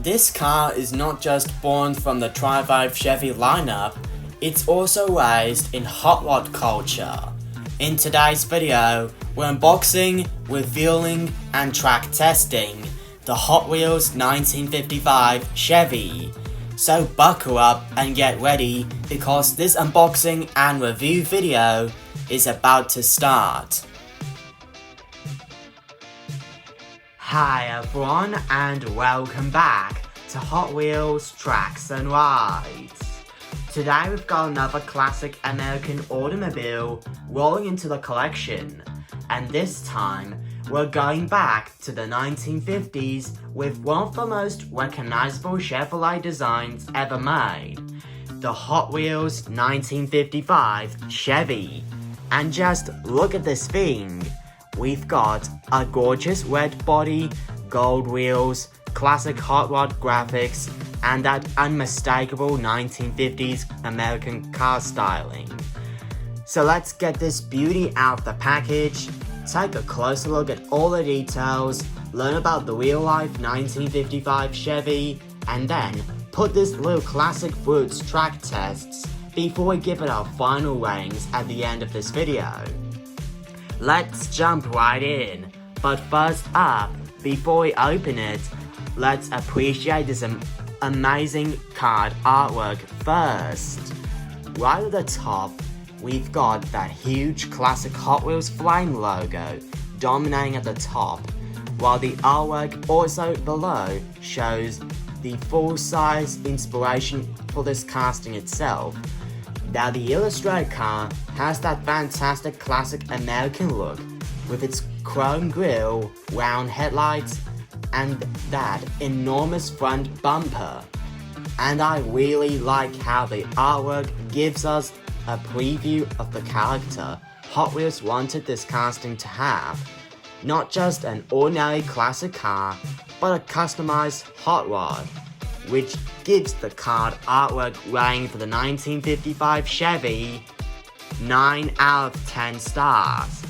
This car is not just born from the Tri-5 Chevy lineup, it's also raised in hot rod culture. In today's video, we're unboxing, revealing, and track testing the Hot Wheels 1955 Chevy. So buckle up and get ready because this unboxing and review video is about to start. Hi everyone and welcome back to Hot Wheels Tracks and Rides. Today we've got another classic American automobile rolling into the collection, and this time we're going back to the 1950s with one of the most recognizable Chevrolet designs ever made, the Hot Wheels 1955 Chevy. And just look at this thing. We've got a gorgeous red body, gold wheels, classic hot rod graphics, and that unmistakable 1950s American car styling. So let's get this beauty out of the package, take a closer look at all the details, learn about the real-life 1955 Chevy, and then put this little classic through its track tests before we give it our final ratings at the end of this video. Let's jump right in, but first up, before we open it, let's appreciate this amazing card artwork first. Right at the top, we've got that huge classic Hot Wheels flame logo dominating at the top, while the artwork also below shows the full-size inspiration for this casting itself. Now the illustrated car has that fantastic classic American look with its chrome grille, round headlights, and that enormous front bumper. And I really like how the artwork gives us a preview of the character Hot Wheels wanted this casting to have. Not just an ordinary classic car, but a customized hot rod, which gives the card artwork rating for the 1955 Chevy 9 out of 10 stars.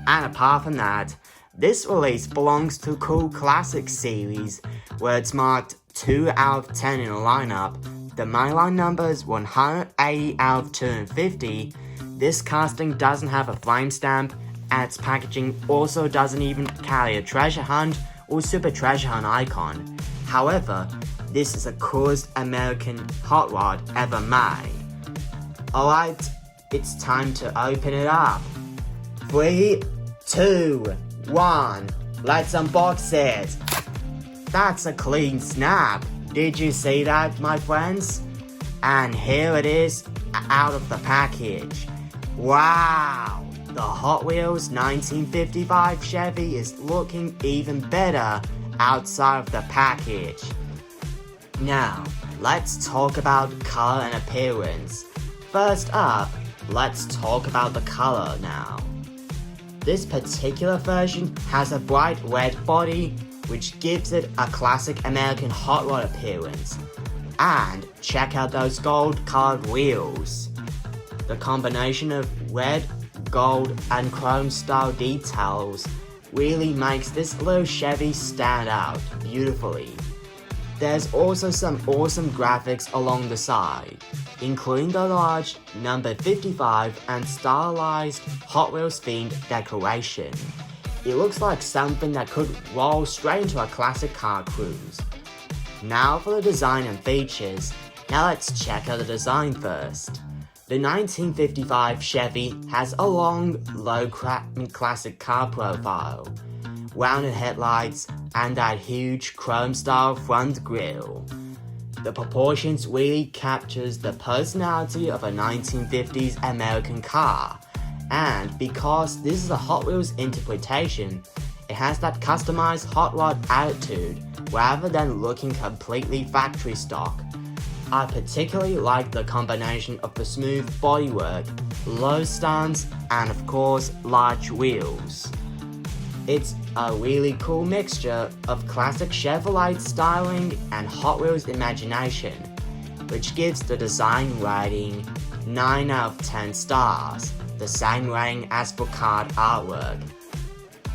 And apart from that, this release belongs to Cool Classic series, where it's marked 2 out of 10 in the lineup. The mainline number is 180 out of 250. This casting doesn't have a flame stamp, and its packaging also doesn't even carry a treasure hunt or super treasure hunt icon. However, this is the coolest American hot rod ever made. Alright, it's time to open it up. 3, 2, 1, let's unbox it. That's a clean snap. Did you see that, my friends? And here it is out of the package. Wow! The Hot Wheels 1955 Chevy is looking even better outside of the package. Now, let's talk about color and appearance. First up, let's talk about the color now. This particular version has a bright red body, which gives it a classic American hot rod appearance. And check out those gold colored wheels. The combination of red, gold, and chrome style details really makes this little Chevy stand out beautifully. There's also some awesome graphics along the side, including the large number 55 and stylized Hot Wheels themed decoration. It looks like something that could roll straight into a classic car cruise. Now for the design and features. Now let's check out the design first. The 1955 Chevy has a long, low classic car profile, rounded headlights, and that huge chrome-style front grille. The proportions really captures the personality of a 1950s American car, and because this is a Hot Wheels interpretation, it has that customized hot rod attitude rather than looking completely factory stock. I particularly like the combination of the smooth bodywork, low stance, and of course large wheels. It's a really cool mixture of classic Chevrolet styling and Hot Wheels imagination, which gives the design rating 9 out of 10 stars, the same rating as for card artwork.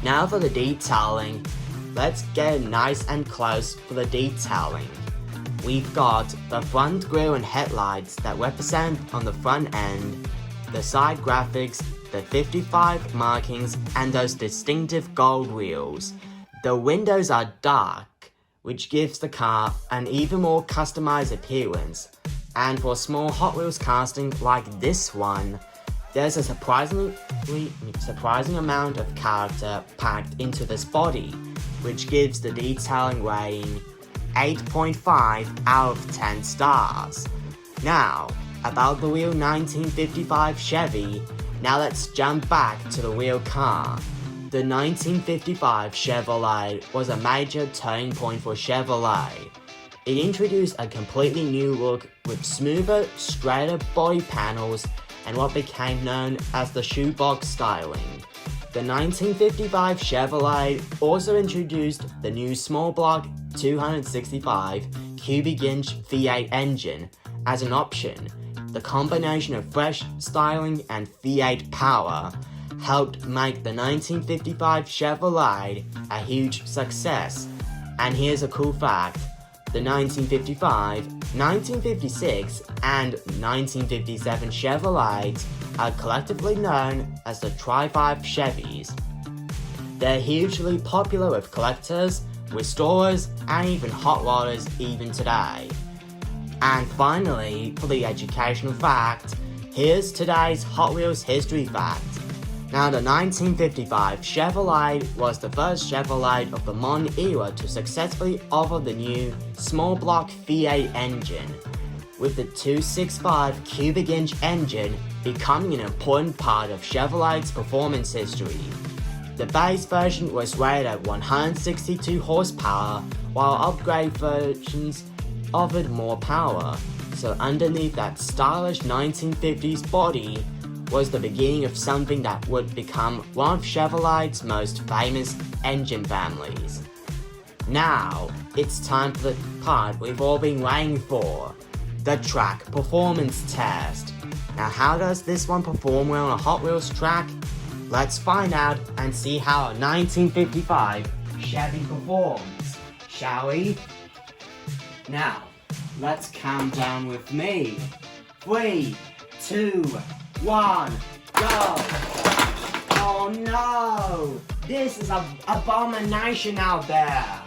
Now for the detailing, let's get nice and close for the detailing. we've got the front grille and headlights that represent on the front end, the side graphics, the 55 markings, and those distinctive gold wheels. The windows are dark, which gives the car an even more customized appearance. And for small Hot Wheels casting like this one, there's a surprising amount of character packed into this body, which gives the detailing rating 8.5 out of 10 stars. Now, about the real 1955 Chevy, now let's jump back to the real car. The 1955 Chevrolet was a major turning point for Chevrolet. It introduced a completely new look with smoother, straighter body panels and what became known as the shoebox styling. The 1955 Chevrolet also introduced the new small block 265 cubic inch V8 engine as an option. The combination of fresh styling and V8 power helped make the 1955 Chevrolet a huge success. And here's a cool fact. The 1955, 1956, and 1957 Chevrolets are collectively known as the Tri-5 Chevys. They're hugely popular with collectors, restorers, and even hot rodders even today. And finally, for the educational fact, here's today's Hot Wheels history fact. Now, the 1955 Chevrolet was the first Chevrolet of the modern era to successfully offer the new small block V8 engine, with the 265 cubic inch engine becoming an important part of Chevrolet's performance history. The base version was rated at 162 horsepower, while upgrade versions offered more power, so underneath that stylish 1950s body was the beginning of something that would become one of Chevrolet's most famous engine families. Now, it's time for the part we've all been waiting for, the track performance test. Now, how does this one perform well on a Hot Wheels track? Let's find out and see how a 1955 Chevy performs, shall we? Now, let's count down with me. 3, 2, 1, go! Oh no! This is an abomination out there!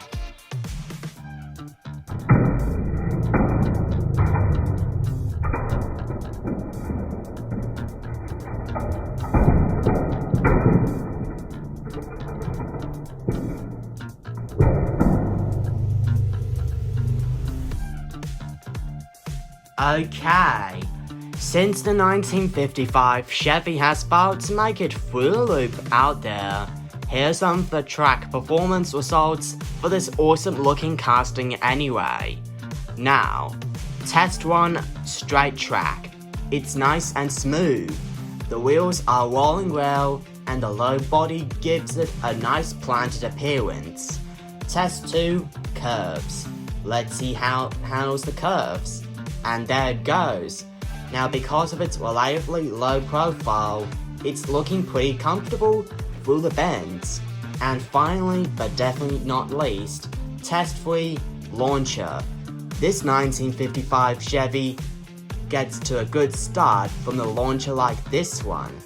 Okay, since the 1955 Chevy has failed to make it through the loop out there, here's some of the track performance results for this awesome looking casting anyway. Now, test 1, straight track. It's nice and smooth. The wheels are rolling well and the low body gives it a nice planted appearance. Test 2, curves. Let's see how it handles the curves. And there it goes. Now, because of its relatively low profile, it's looking pretty comfortable through the bends. And finally, but definitely not least, test 3, launcher. This 1955 Chevy gets to a good start from the launcher like this one.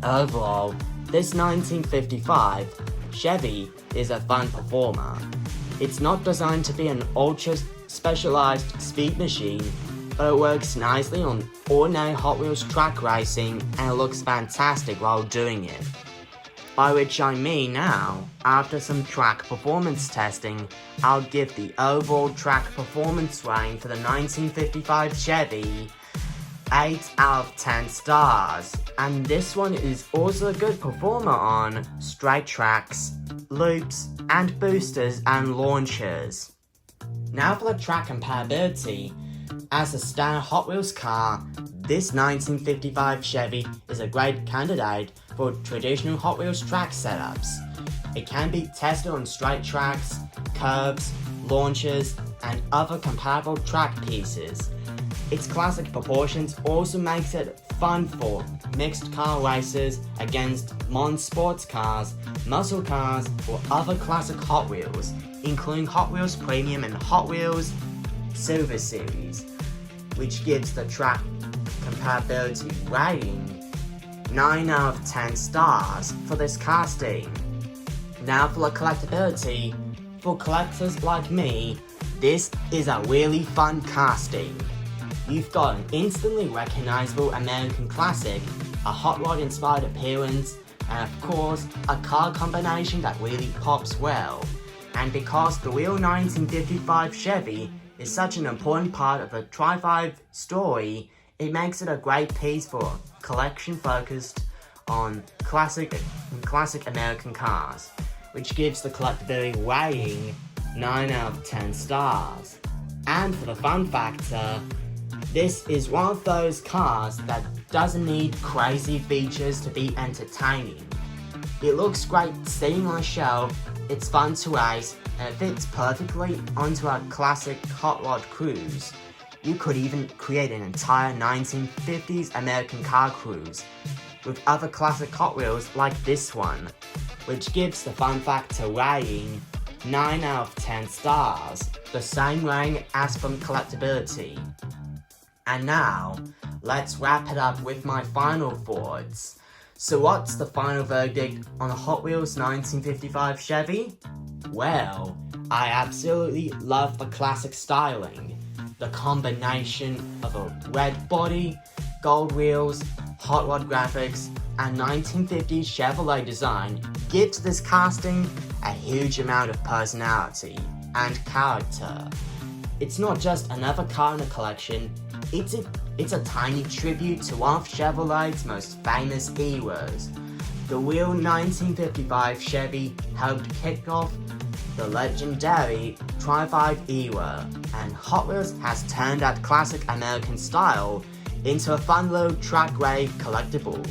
Overall, this 1955 Chevy is a fun performer. It's not designed to be an ultra specialized speed machine, but it works nicely on ordinary Hot Wheels track racing and it looks fantastic while doing it. By which I mean now, after some track performance testing, I'll give the overall track performance rating for the 1955 Chevy 8 out of 10 stars. And this one is also a good performer on straight tracks, loops, and boosters and launchers. Now for the track compatibility. As a standard Hot Wheels car, this 1955 Chevy is a great candidate for traditional Hot Wheels track setups. It can be tested on straight tracks, curbs, launchers, and other compatible track pieces. Its classic proportions also makes it fun for mixed car races against modern sports cars, muscle cars, or other classic Hot Wheels, including Hot Wheels Premium and Hot Wheels Silver Series, which gives the track compatibility rating 9 out of 10 stars for this casting. Now for the collectability, for collectors like me, this is a really fun casting. You've got an instantly recognizable American classic, a hot rod inspired appearance, and of course, a car combination that really pops well. And because the real 1955 Chevy is such an important part of the Tri-5 story, it makes it a great piece for a collection focused on classic American cars, which gives the collectability rating 9 out of 10 stars. And for the fun factor, this is one of those cars that doesn't need crazy features to be entertaining. It looks great sitting on a shelf, it's fun to race, and it fits perfectly onto a classic hot rod cruise. You could even create an entire 1950s American car cruise with other classic Hot Wheels like this one, which gives the fun factor rating 9 out of 10 stars, the same rating as from collectability. And now, let's wrap it up with my final thoughts. So what's the final verdict on a Hot Wheels 1955 Chevy? Well, I absolutely love the classic styling. The combination of a red body, gold wheels, hot rod graphics, and 1950s Chevrolet design gives this casting a huge amount of personality and character. It's not just another car in a collection, it's a tiny tribute to one of Chevrolet's most famous eras. The real 1955 Chevy helped kick off the legendary Tri-5 era, and Hot Wheels has turned that classic American style into a fun little track raid collectible.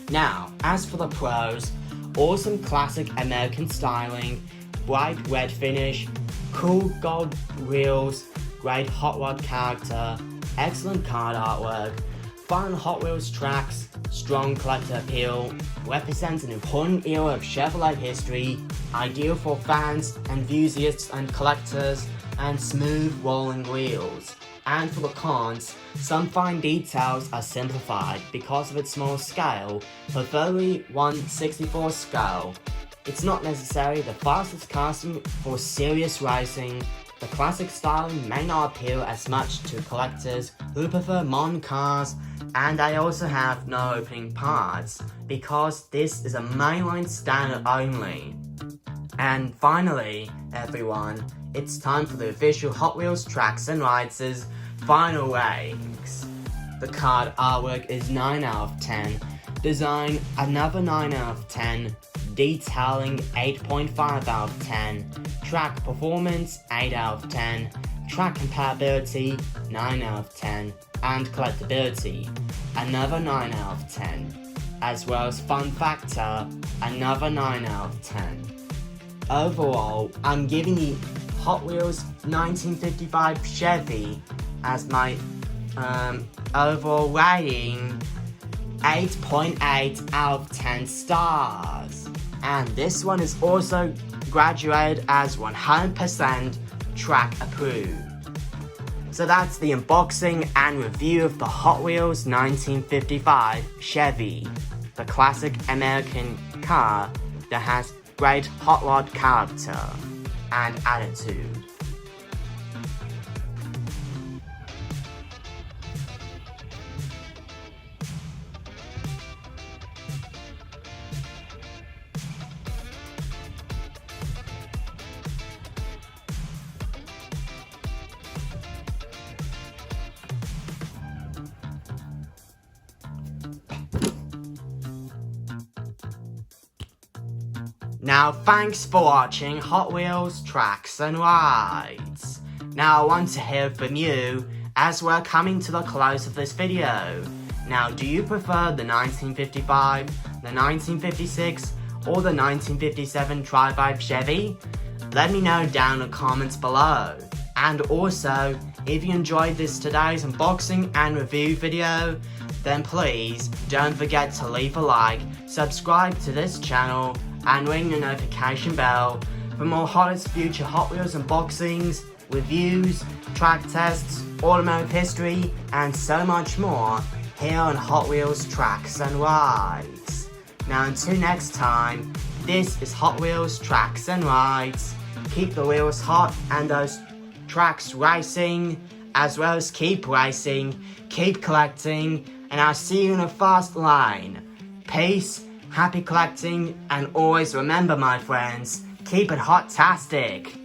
Now, as for the pros, awesome classic American styling, bright red finish, cool gold wheels, great hot rod character, excellent card artwork, fun Hot Wheels tracks, strong collector appeal, represents an important era of Chevrolet history, ideal for fans, enthusiasts and collectors, and smooth rolling wheels. And for the cons, some fine details are simplified because of its small scale, preferably 1/64 scale. It's not necessarily the fastest casting for serious racing. The classic styling may not appeal as much to collectors who prefer modern cars, and they also have no opening parts because this is a mainline standard only. And finally, everyone, it's time for the official Hot Wheels Tracks and Rides' final ratings. The card artwork is 9 out of 10, design another 9 out of 10, detailing 8.5 out of 10, track performance 8 out of 10, track compatibility 9 out of 10, and collectability another 9 out of 10, as well as fun factor another 9 out of 10. Overall, I'm giving the Hot Wheels 1955 Chevy as my overall rating 8.8 out of 10 stars. And this one is also graduated as 100% track approved. So that's the unboxing and review of the Hot Wheels 1955 Chevy, the classic American car that has great hot rod character and attitude. Now, thanks for watching Hot Wheels Tracks and Rides. Now, I want to hear from you as we're coming to the close of this video. Now, do you prefer the 1955, the 1956, or the 1957 Tri-5 Chevy? Let me know down in the comments below. And also, if you enjoyed today's unboxing and review video, then please don't forget to leave a like, subscribe to this channel, and ring the notification bell for more hottest future Hot Wheels unboxings, reviews, track tests, automotive history, and so much more here on Hot Wheels Tracks and Rides. Now until next time, this is Hot Wheels Tracks and Rides. Keep the wheels hot and those tracks racing, as well as keep racing, keep collecting, and I'll see you in a fast line. Peace, happy collecting, and always remember, my friends, keep it hot-tastic.